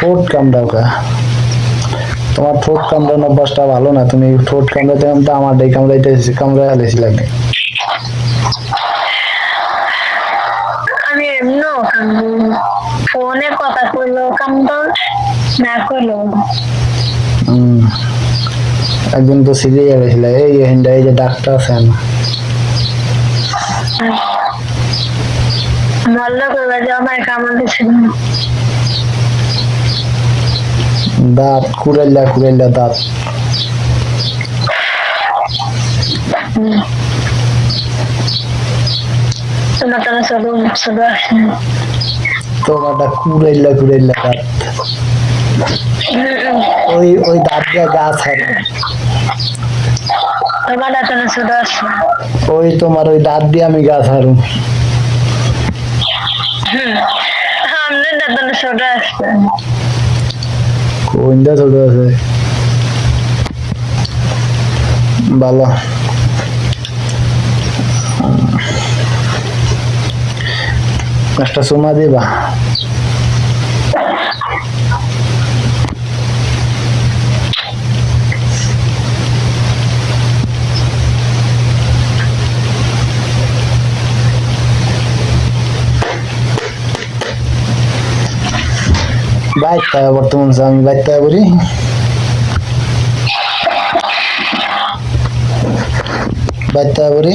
ঠোঁট কামড়াও কা? তোমার ঠোঁট কামড়ানোর অভ্যাসটা ভালো না, তুমি ঠোঁট কামড়াতে কামড়াতে আমার ডাই কামড়াই হালাইছি লাগে। আমি এমন ফোনে কথা কইলো কামড় না কইলো। একদিন তো সিরিয়াস হয়েছিল, এই হিন্ডা এই যে ডাক্তার আছেন মল্লা কইবা যে আমার কামড় দিছিল। দাঁত কুড়াইলা কুড়াইলা দাঁত। তোমার তো ছোট ছোট আসে। তোমারটা কুড়াইলা কুড়াইলা দাঁত। ওই ওই দাঁত দিয়ে গাছ হারে। তোমার তো ছোট আসে। ওই তোমার ওই দাঁত দিয়ে আমি গাছ হারু। আমাদের দাঁত ছোট আসে। কোনটা ছোট আছে? ভালো। একটা চুমা দিবা? বাইতে বর্তমান আমি বাইতে করি। বাইতে করি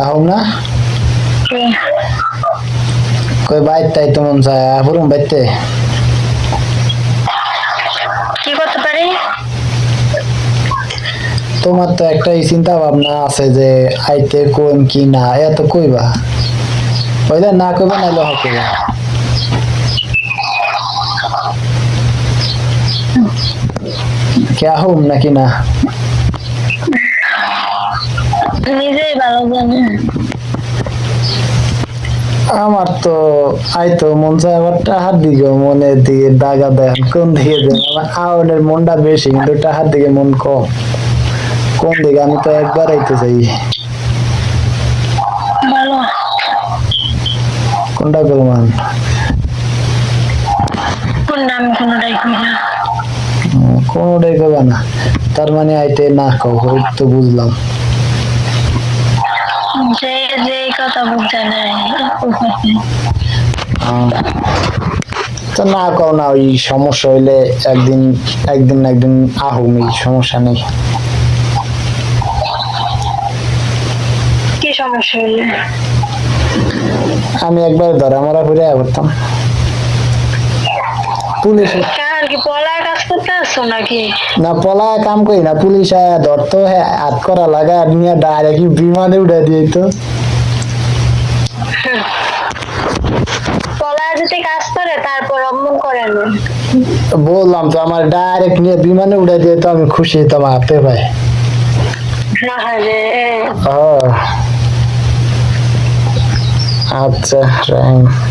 আহম না কই বাইতে তো মন চায় পুরুম বাইতে কি করতে পারি? তোমার তো একটাই চিন্তা ভাবনা আছে যে আইতে কোন কি না, এত কইবা ওইটা না কইবা না লহ কইবা। কে আহম নাকি না? নিজেই ভালো জানে। আমার তো আইতো মন চায়, আবার টাহার দিকে মনের দিকে দাগা দেন কোন দিকে দেন। আমার আউনের মনটা বেশি কিন্তু টাহার দিকে মন কম। কোন দিকে? আমি তো একবার আইতে চাই। ভালো কোনটা করমান? কোন নাম কোনটাই কই না। কোনটাই করবা না, তার মানে আইতে না কও, ওই তো বুঝলাম। যে যে কথা বুঝতে নাই তো না কও না, ওই সমস্যা হইলে একদিন একদিন একদিন আহুম, এই সমস্যা নেই। কি সমস্যা হইলে? আমি একবার ধরা মরা করে করতাম পুলিশ। কার কি পলায় কাজ করতে আসছো নাকি? না পলায় কাম করি না, পুলিশ আয়া ধরতো, হ্যাঁ হাত করা লাগা নিয়ে ডাইরেক্ট বিমানে উঠে দিয়ে তো। পলায় যদি কাজ করে তারপর অমন করে না। বললাম তো, আমার ডাইরেক্ট নিয়ে বিমানে উঠে দিয়ে তো আমি খুশি হইতাম হাতে ভাই। না রে ও আচ্ছা রাইট।